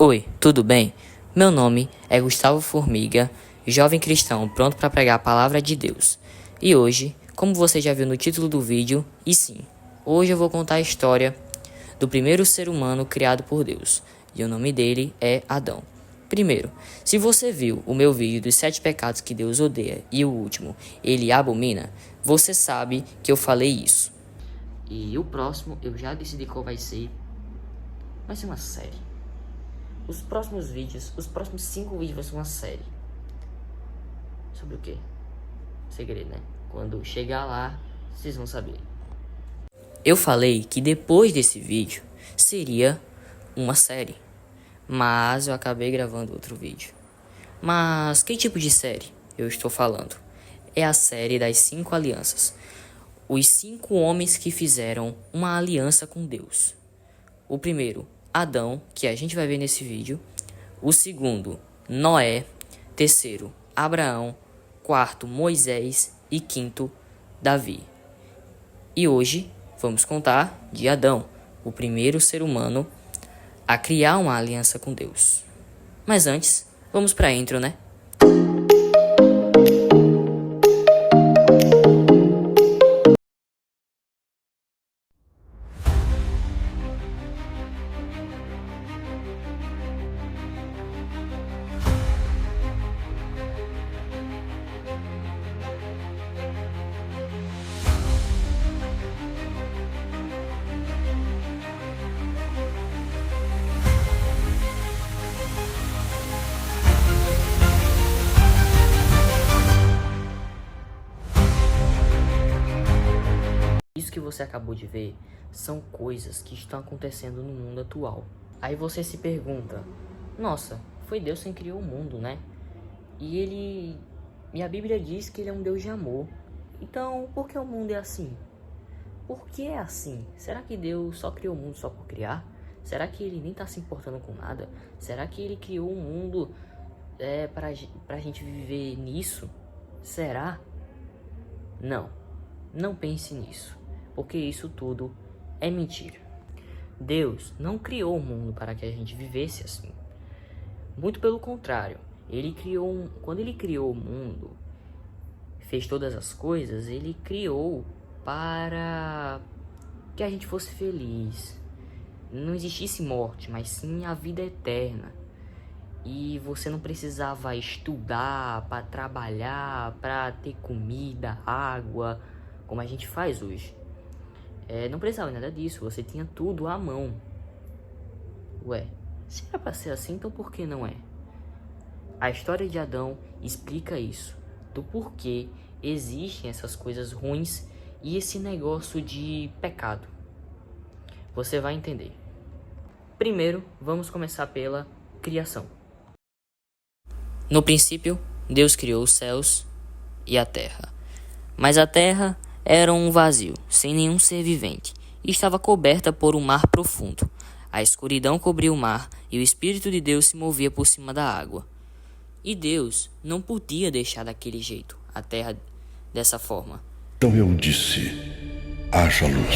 Oi, tudo bem? Meu nome é Gustavo Formiga, jovem cristão pronto para pregar a palavra de Deus. E hoje, como você já viu no título do vídeo, hoje eu vou contar a história do primeiro ser humano criado por Deus, e o nome dele é Adão. Primeiro, se você viu o meu vídeo dos 7 pecados que Deus odeia e o último, ele abomina, você sabe que eu falei isso. E o próximo, eu já decidi qual vai ser. Vai ser uma série. Os próximos 5 vídeos vai ser uma série. Sobre o quê? Segredo, né? Quando chegar lá, vocês vão saber. Eu falei que depois desse vídeo seria uma série, mas eu acabei gravando outro vídeo. Mas que tipo de série eu estou falando? É a série das 5 alianças. Os 5 homens que fizeram uma aliança com Deus. O primeiro, Adão, que a gente vai ver nesse vídeo. O segundo, Noé. Terceiro, Abraão. Quarto, Moisés. E quinto, Davi. E hoje vamos contar de Adão, o primeiro ser humano a criar uma aliança com Deus. Mas antes, vamos para a intro, né? Isso que você acabou de ver são coisas que estão acontecendo no mundo atual. Aí você se pergunta, nossa, foi Deus quem criou o mundo, né? E a Bíblia diz que ele é um Deus de amor. Então, por que o mundo é assim? Por que é assim? Será que Deus só criou o mundo só por criar? Será que ele nem tá se importando com nada? Será que ele criou o mundo pra gente viver nisso? Será? Não pense nisso. Porque isso tudo é mentira. Deus não criou o mundo para que a gente vivesse assim. Muito pelo contrário. Quando ele criou o mundo, fez todas as coisas, ele criou para que a gente fosse feliz. Não existisse morte, mas sim a vida eterna. E você não precisava estudar para trabalhar, para ter comida, água, como a gente faz hoje. Não precisava nada disso, você tinha tudo à mão. Ué, se era pra ser assim, então por que não é? A história de Adão explica isso, do porquê existem essas coisas ruins e esse negócio de pecado. Você vai entender. Primeiro, vamos começar pela criação. No princípio, Deus criou os céus e a terra. Mas a terra era um vazio, sem nenhum ser vivente, e estava coberta por um mar profundo. A escuridão cobria o mar, e o Espírito de Deus se movia por cima da água. E Deus não podia deixar daquele jeito, a terra dessa forma. Então eu disse, haja luz.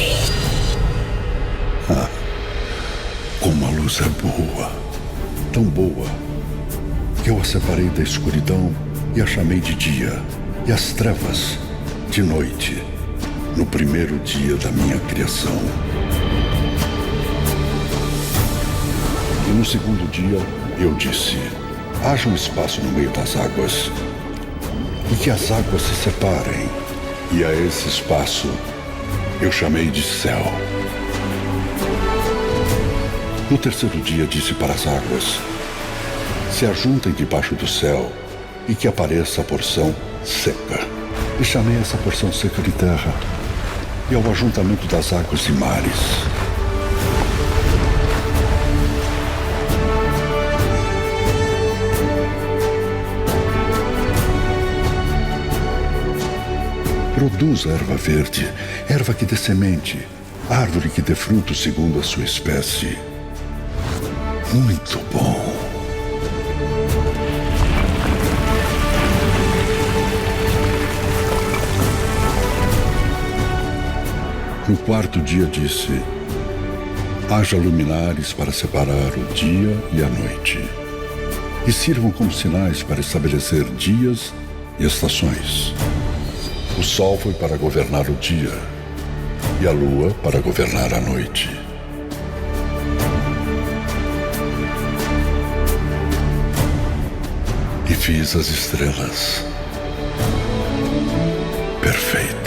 Como a luz é boa, tão boa, que eu a separei da escuridão e a chamei de dia, e as trevas de noite. No primeiro dia da minha criação. E no segundo dia, eu disse, haja um espaço no meio das águas, e que as águas se separem. E a esse espaço, eu chamei de céu. No terceiro dia, disse para as águas, se ajuntem debaixo do céu, e que apareça a porção seca. E chamei essa porção seca de terra, e ao ajuntamento das águas e mares. Produz erva verde, erva que dê semente, árvore que dê fruto segundo a sua espécie. Muito bom. No quarto dia disse, Haja luminares para separar o dia e a noite, e sirvam como sinais para estabelecer dias e estações. O sol foi para governar o dia, e a lua para governar a noite. E fiz as estrelas. Perfeito.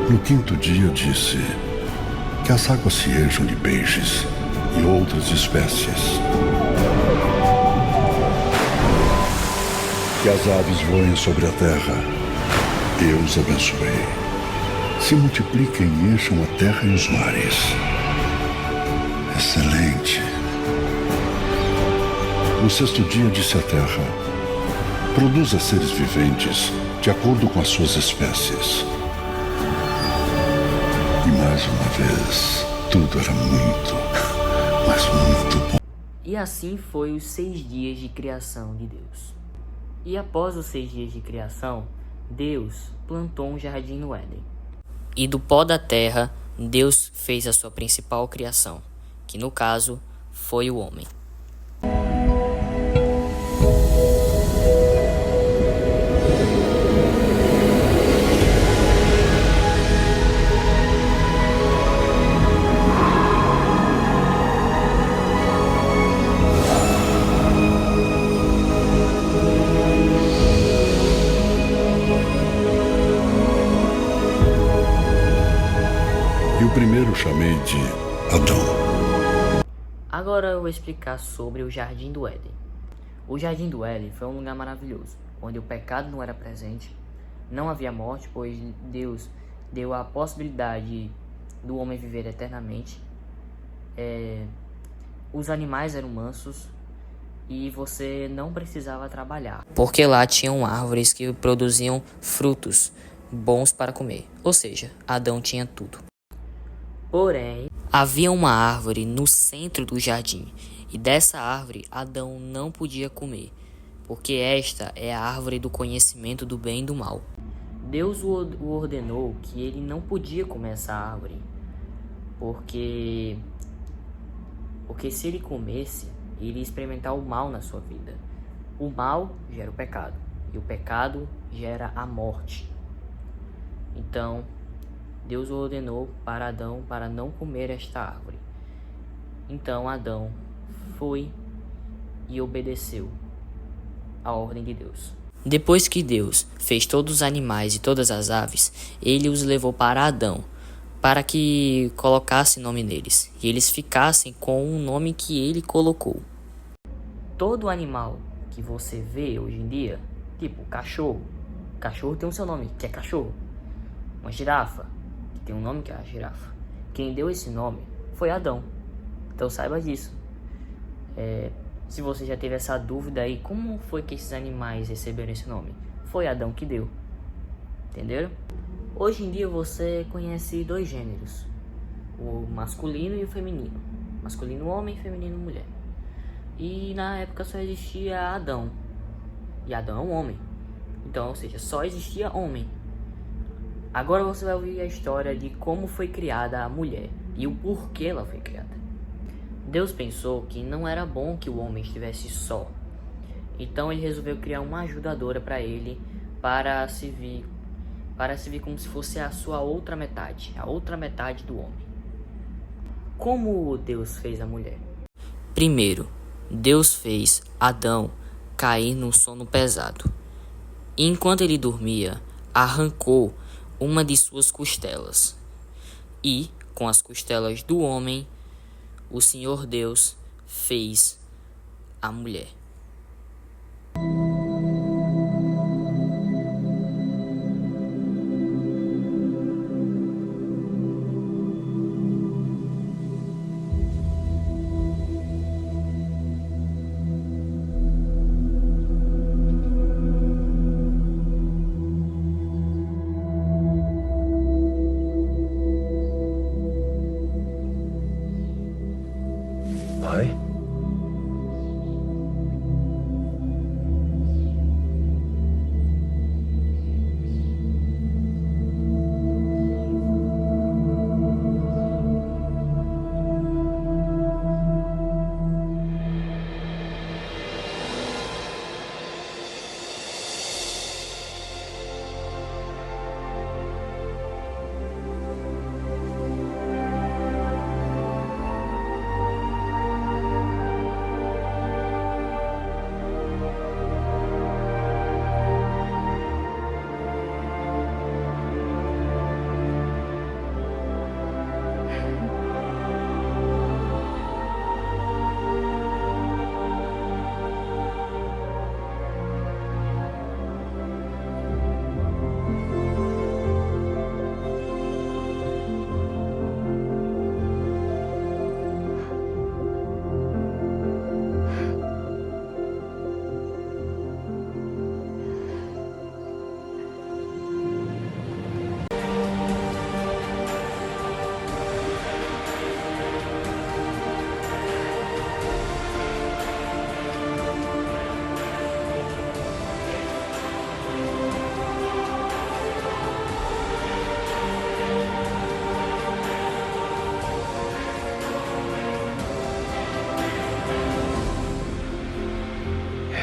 No quinto dia disse que as águas se encham de peixes e outras espécies, que as aves voem sobre a terra. Eu os abençoei. Se multipliquem e encham a terra e os mares. Excelente. No sexto dia disse a terra: produza seres viventes de acordo com as suas espécies. E mais uma vez, tudo era muito, mas muito bom. E assim foi os 6 dias de criação de Deus. E após os 6 dias de criação, Deus plantou um jardim no Éden. E do pó da terra, Deus fez a sua principal criação, que no caso foi o homem. E o primeiro chamei de Adão. Agora eu vou explicar sobre o Jardim do Éden. O Jardim do Éden foi um lugar maravilhoso, onde o pecado não era presente, não havia morte, pois Deus deu a possibilidade do homem viver eternamente. Os animais eram mansos e você não precisava trabalhar, porque lá tinham árvores que produziam frutos bons para comer, ou seja, Adão tinha tudo. Porém, havia uma árvore no centro do jardim, e dessa árvore Adão não podia comer, porque esta é a árvore do conhecimento do bem e do mal. Deus o ordenou que ele não podia comer essa árvore, porque se ele comesse, ele ia experimentar o mal na sua vida. O mal gera o pecado, e o pecado gera a morte. Então, Deus ordenou para Adão para não comer esta árvore. Então Adão foi e obedeceu a ordem de Deus. Depois que Deus fez todos os animais e todas as aves, ele os levou para Adão, para que colocasse nome neles, e eles ficassem com o nome que ele colocou. Todo animal que você vê hoje em dia, tipo cachorro tem o seu nome, que é cachorro. Uma girafa, que tem um nome, que é a girafa. Quem deu esse nome foi Adão. Então saiba disso. Se você já teve essa dúvida aí, como foi que esses animais receberam esse nome? Foi Adão que deu. Entenderam? Hoje em dia você conhece 2 gêneros, o masculino e o feminino. Masculino homem e feminino mulher. E na época só existia Adão. E Adão é um homem. Então, ou seja, só existia homem. Agora você vai ouvir a história de como foi criada a mulher e o porquê ela foi criada. Deus pensou que não era bom que o homem estivesse só. Então ele resolveu criar uma ajudadora para ele, para se vir como se fosse a sua outra metade, a outra metade do homem. Como Deus fez a mulher? Primeiro, Deus fez Adão cair num sono pesado. E enquanto ele dormia, arrancou uma de suas costelas. E, com as costelas do homem, o Senhor Deus fez a mulher. Pai?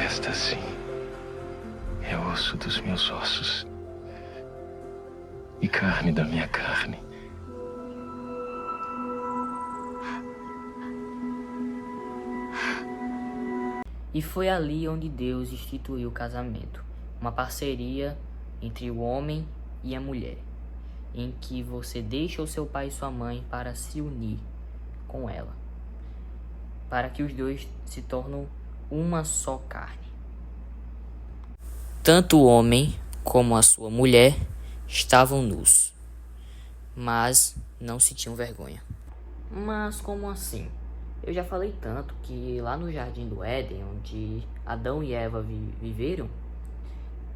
Esta sim é osso dos meus ossos e carne da minha carne. E foi ali onde Deus instituiu o casamento, uma parceria entre o homem e a mulher, em que você deixa o seu pai e sua mãe para se unir com ela, para que os dois se tornem uma só carne. Tanto o homem como a sua mulher estavam nus, mas não sentiam vergonha. Mas como assim? Eu já falei tanto que lá no Jardim do Éden, onde Adão e Eva viveram,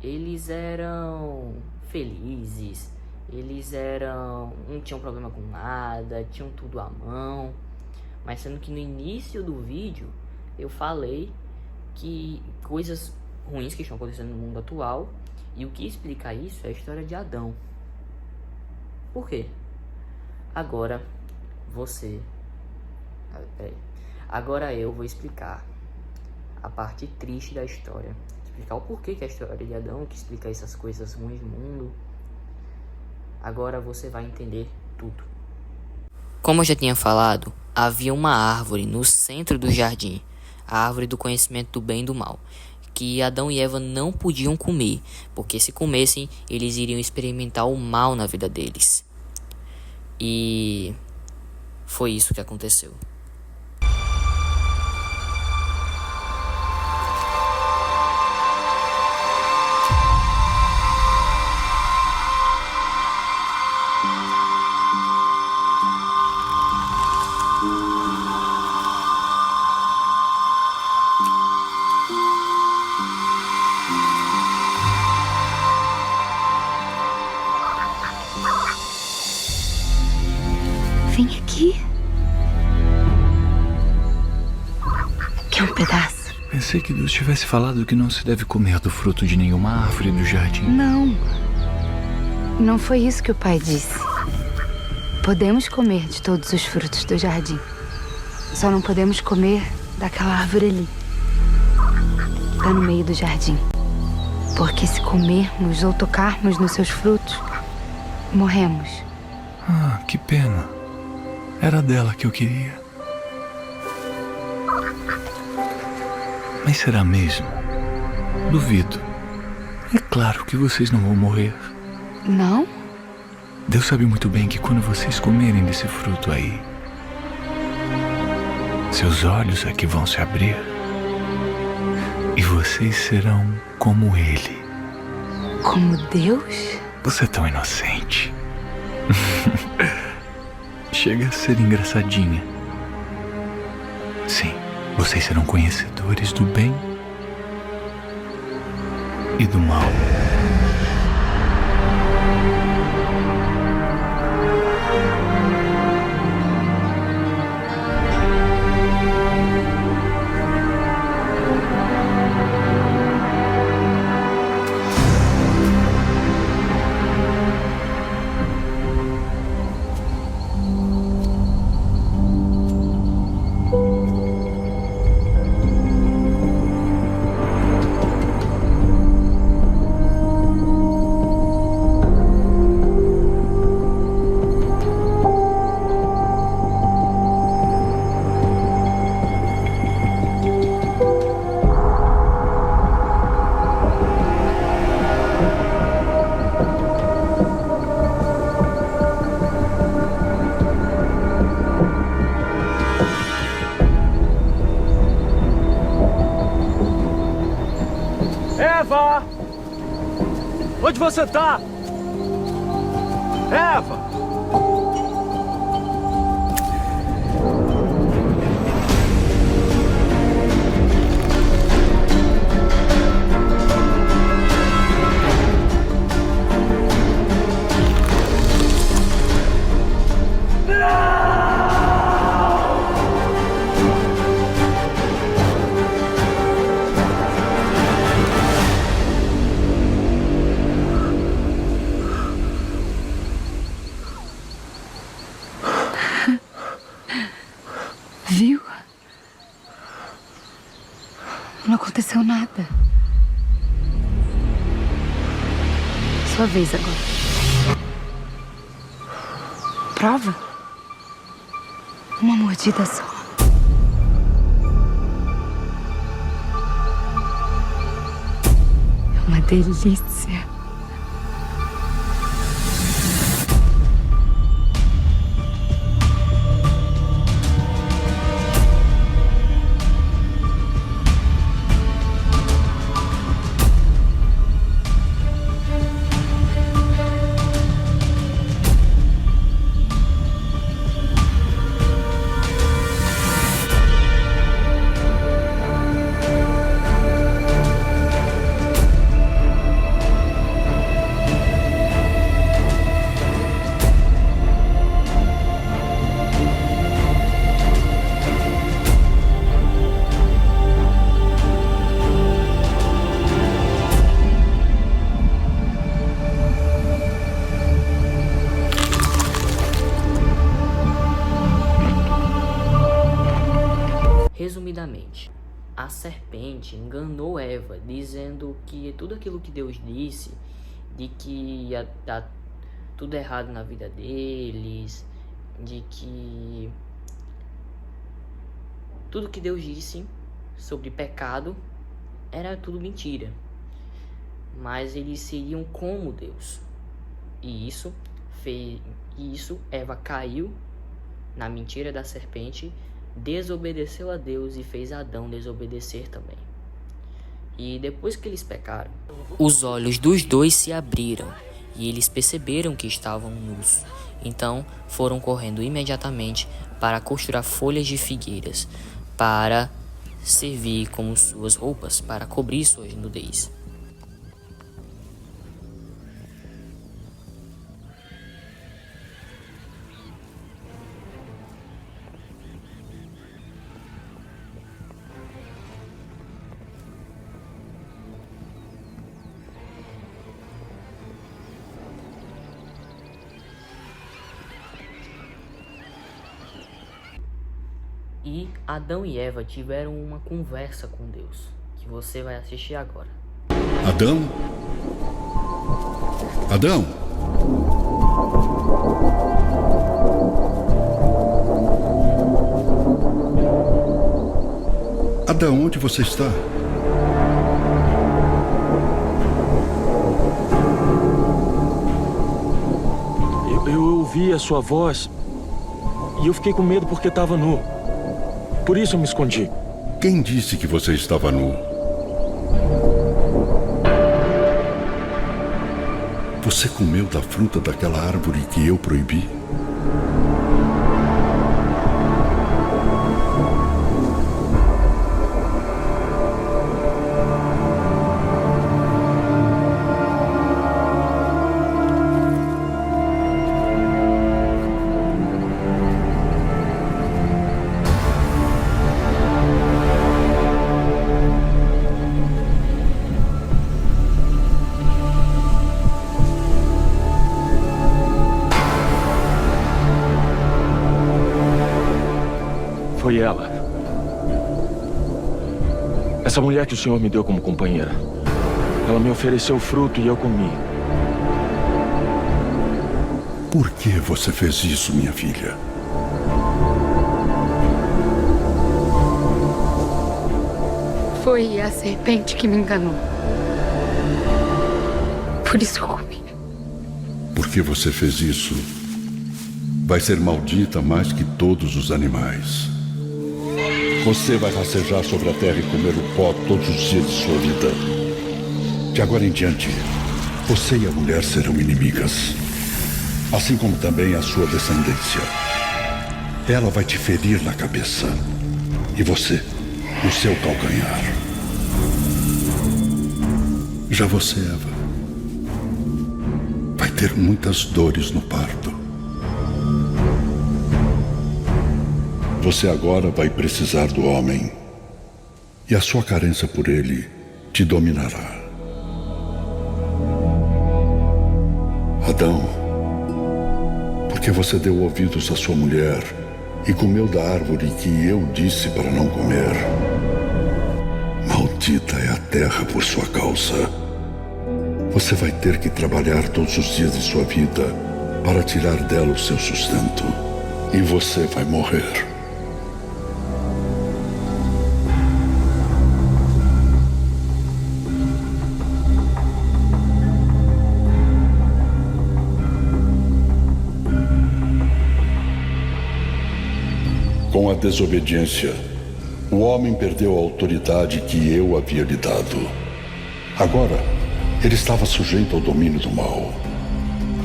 eles eram felizes, não tinham problema com nada, tinham tudo à mão. Mas sendo que no início do vídeo eu falei que coisas ruins que estão acontecendo no mundo atual, e o que explica isso é a história de Adão. Por quê? Agora eu vou explicar a parte triste da história, explicar o porquê que é a história de Adão, que explica essas coisas ruins do mundo. Agora você vai entender tudo. Como eu já tinha falado, havia uma árvore no centro do jardim, a árvore do conhecimento do bem e do mal, que Adão e Eva não podiam comer, porque se comessem, eles iriam experimentar o mal na vida deles. E foi isso que aconteceu. Vem aqui. Quer um pedaço? Pensei que Deus tivesse falado que não se deve comer do fruto de nenhuma árvore do jardim. Não. Não foi isso que o pai disse. Podemos comer de todos os frutos do jardim. Só não podemos comer daquela árvore ali. Tá no meio do jardim. Porque se comermos ou tocarmos nos seus frutos, morremos. Ah, que pena. Era dela que eu queria. Mas será mesmo? Duvido. É claro que vocês não vão morrer. Não? Deus sabe muito bem que quando vocês comerem desse fruto aí, seus olhos é que vão se abrir e vocês serão como Ele. Como Deus? Você é tão inocente. Chega a ser engraçadinha. Sim, vocês serão conhecedores do bem e do mal. Onde você tá? Eva! Viu? Não aconteceu nada. Sua vez agora. Prova? Uma mordida só. É uma delícia. Resumidamente, a serpente enganou Eva, dizendo que tudo aquilo que Deus disse, de que ia dar tudo errado na vida deles, de que tudo que Deus disse sobre pecado era tudo mentira. Mas eles seriam como Deus. E isso Eva caiu na mentira da serpente, desobedeceu a Deus e fez Adão desobedecer também. E depois que eles pecaram, os olhos dos dois se abriram e eles perceberam que estavam nus. Então foram correndo imediatamente para costurar folhas de figueiras para servir como suas roupas, para cobrir suas nudez. E Adão e Eva tiveram uma conversa com Deus, que você vai assistir agora. Adão? Adão? Adão, onde você está? Eu ouvi a sua voz e eu fiquei com medo porque estava nu. Por isso eu me escondi. Quem disse que você estava nu? Você comeu da fruta daquela árvore que eu proibi? Foi ela. Essa mulher que o Senhor me deu como companheira. Ela me ofereceu fruto e eu comi. Por que você fez isso, minha filha? Foi a serpente que me enganou. Por isso eu comi. Por que você fez isso? Vai ser maldita mais que todos os animais. Você vai rastejar sobre a terra e comer o pó todos os dias de sua vida. De agora em diante, Você e a mulher serão inimigas, assim como também a sua descendência. Ela vai te ferir na cabeça e você no seu calcanhar. Já você, Eva, vai ter muitas dores no parto. Você agora vai precisar do homem e a sua carência por ele te dominará. Adão, porque você deu ouvidos à sua mulher e comeu da árvore que eu disse para não comer. Maldita é a terra por sua causa. Você vai ter que trabalhar todos os dias de sua vida para tirar dela o seu sustento. E você vai morrer. Com a desobediência, o homem perdeu a autoridade que eu havia lhe dado. Agora, ele estava sujeito ao domínio do mal.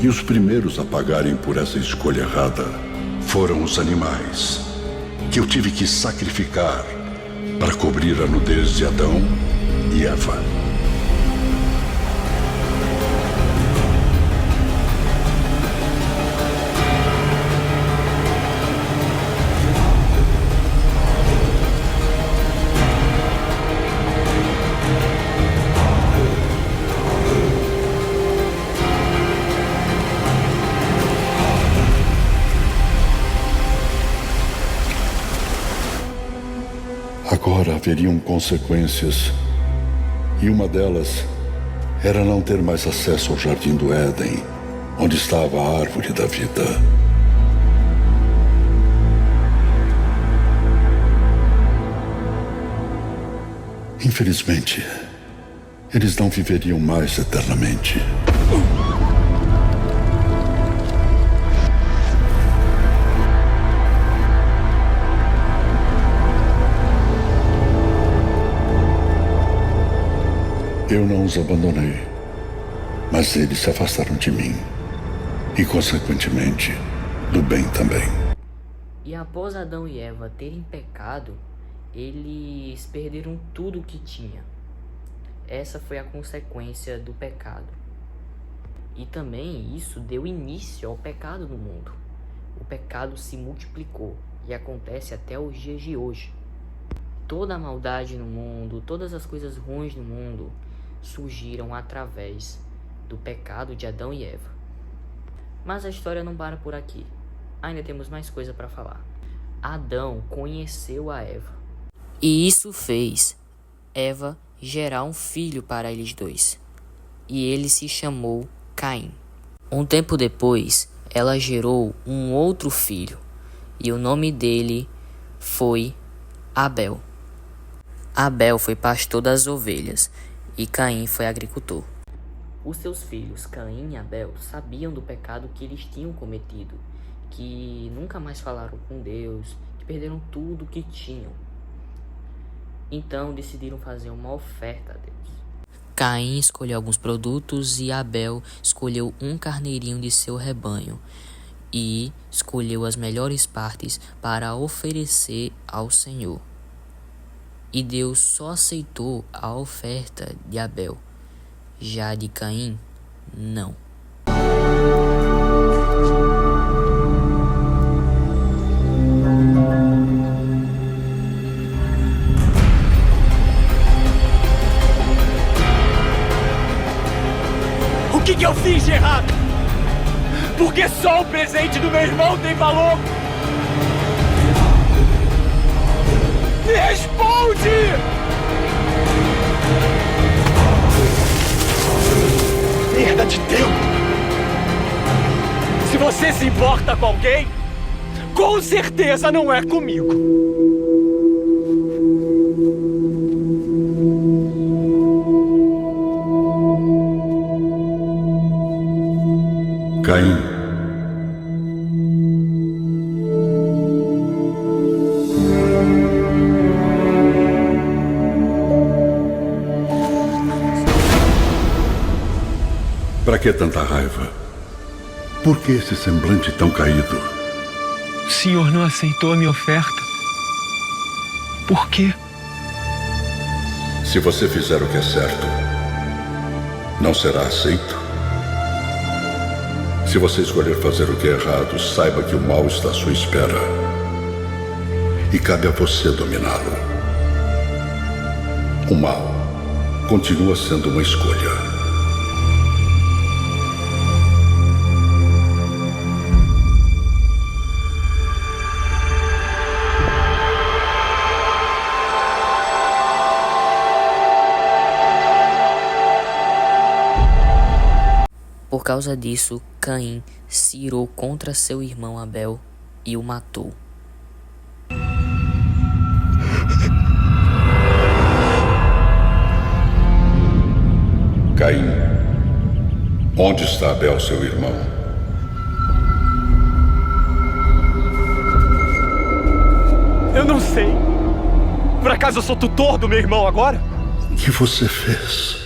E os primeiros a pagarem por essa escolha errada foram os animais, que eu tive que sacrificar para cobrir a nudez de Adão e Eva. Agora haveriam consequências, e uma delas era não ter mais acesso ao Jardim do Éden, onde estava a árvore da vida. Infelizmente, eles não viveriam mais eternamente. Eu não os abandonei, mas eles se afastaram de mim e, consequentemente, do bem também. E após Adão e Eva terem pecado, eles perderam tudo o que tinha. Essa foi a consequência do pecado. E também isso deu início ao pecado no mundo. O pecado se multiplicou e acontece até os dias de hoje. Toda a maldade no mundo, todas as coisas ruins no mundo surgiram através do pecado de Adão e Eva. Mas a história não para por aqui. Ainda temos mais coisa para falar. Adão conheceu a Eva, e isso fez Eva gerar um filho para eles dois, e ele se chamou Caim. Um tempo depois, ela gerou um outro filho, e o nome dele foi Abel. Abel foi pastor das ovelhas, e Caim foi agricultor. Os seus filhos, Caim e Abel, sabiam do pecado que eles tinham cometido, que nunca mais falaram com Deus, que perderam tudo o que tinham. Então decidiram fazer uma oferta a Deus. Caim escolheu alguns produtos e Abel escolheu um carneirinho de seu rebanho e escolheu as melhores partes para oferecer ao Senhor. E Deus só aceitou a oferta de Abel, já de Caim, não. O que eu fiz de errado? Porque só o presente do meu irmão tem valor? Me responde! Perda de tempo! Se você se importa com alguém, com certeza não é comigo. Caim. Para que tanta raiva? Por que esse semblante tão caído? O senhor não aceitou a minha oferta. Por quê? Se você fizer o que é certo, não será aceito. Se você escolher fazer o que é errado, saiba que o mal está à sua espera. E cabe a você dominá-lo. O mal continua sendo uma escolha. Por causa disso, Caim se irou contra seu irmão Abel e o matou. Caim, onde está Abel, seu irmão? Eu não sei. Por acaso eu sou tutor do meu irmão agora? O que você fez?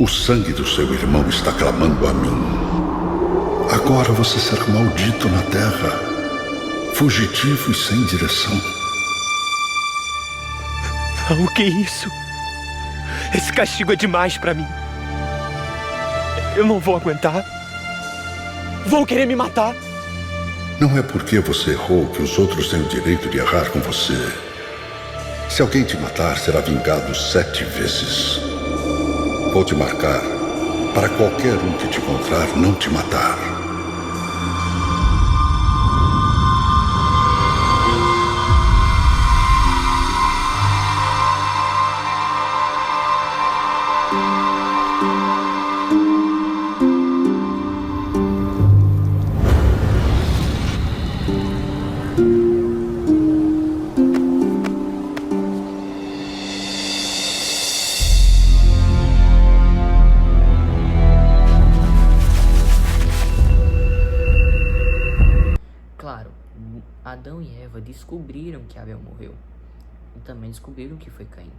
O sangue do seu irmão está clamando a mim. Agora você será maldito na terra, fugitivo e sem direção. O que é isso? Esse castigo é demais pra mim. Eu não vou aguentar. Vão querer me matar. Não é porque você errou que os outros têm o direito de errar com você. Se alguém te matar, será vingado 7 vezes. Vou te marcar para qualquer um que te encontrar não te matar. Claro, Adão e Eva descobriram que Abel morreu. E também descobriram que foi Caim.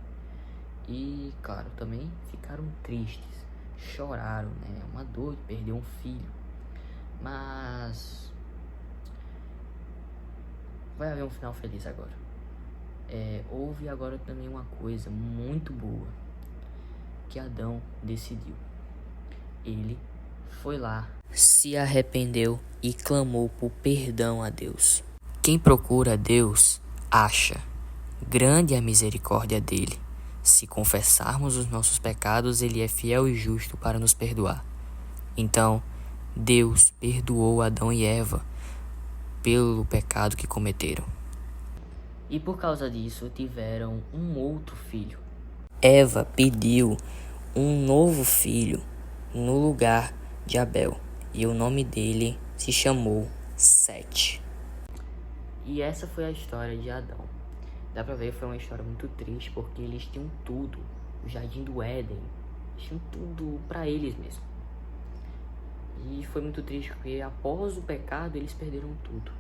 E, claro, também ficaram tristes. Choraram, né? Uma dor de perder um filho. Mas vai haver um final feliz agora. Houve agora também uma coisa muito boa que Adão decidiu. Ele foi lá, se arrependeu e clamou por perdão a Deus. Quem procura a Deus, acha. Grande é a misericórdia dele. Se confessarmos os nossos pecados, ele é fiel e justo para nos perdoar. Então, Deus perdoou Adão e Eva pelo pecado que cometeram. E por causa disso, tiveram um outro filho. Eva pediu um novo filho no lugar de Abel. E o nome dele se chamou Sete. E essa foi a história de Adão. Dá pra ver que foi uma história muito triste, porque eles tinham tudo. O jardim do Éden. Eles tinham tudo pra eles mesmos. E foi muito triste, porque após o pecado, eles perderam tudo.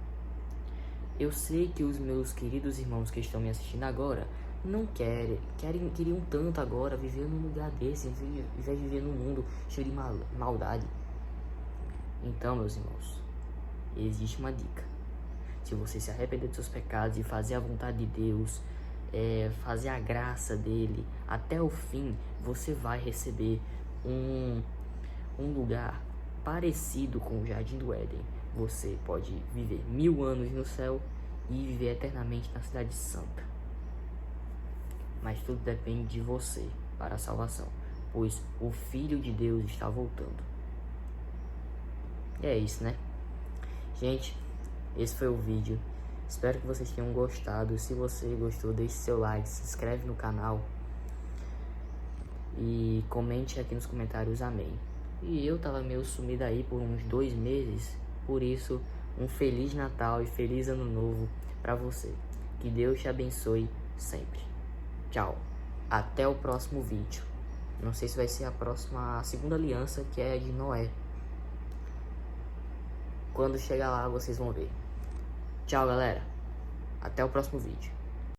Eu sei que os meus queridos irmãos que estão me assistindo agora não queriam tanto agora viver num lugar desse, em vez de viver num mundo cheio de maldade. Então, meus irmãos, existe uma dica. Se você se arrepender dos seus pecados e fazer a vontade de Deus, fazer a graça dele até o fim, você vai receber um lugar parecido com o Jardim do Éden. Você pode viver 1000 anos no céu e viver eternamente na Cidade Santa. Mas tudo depende de você para a salvação, pois o Filho de Deus está voltando. E é isso, né? Gente, esse foi o vídeo. Espero que vocês tenham gostado. Se você gostou, deixe seu like, se inscreve no canal e comente aqui nos comentários amém. E eu tava meio sumido aí por uns 2 meses, por isso um Feliz Natal e Feliz Ano Novo pra você. Que Deus te abençoe sempre. Tchau. Até o próximo vídeo. Não sei se vai ser a segunda aliança, que é a de Noé. Quando chegar lá, vocês vão ver. Tchau, galera. Até o próximo vídeo.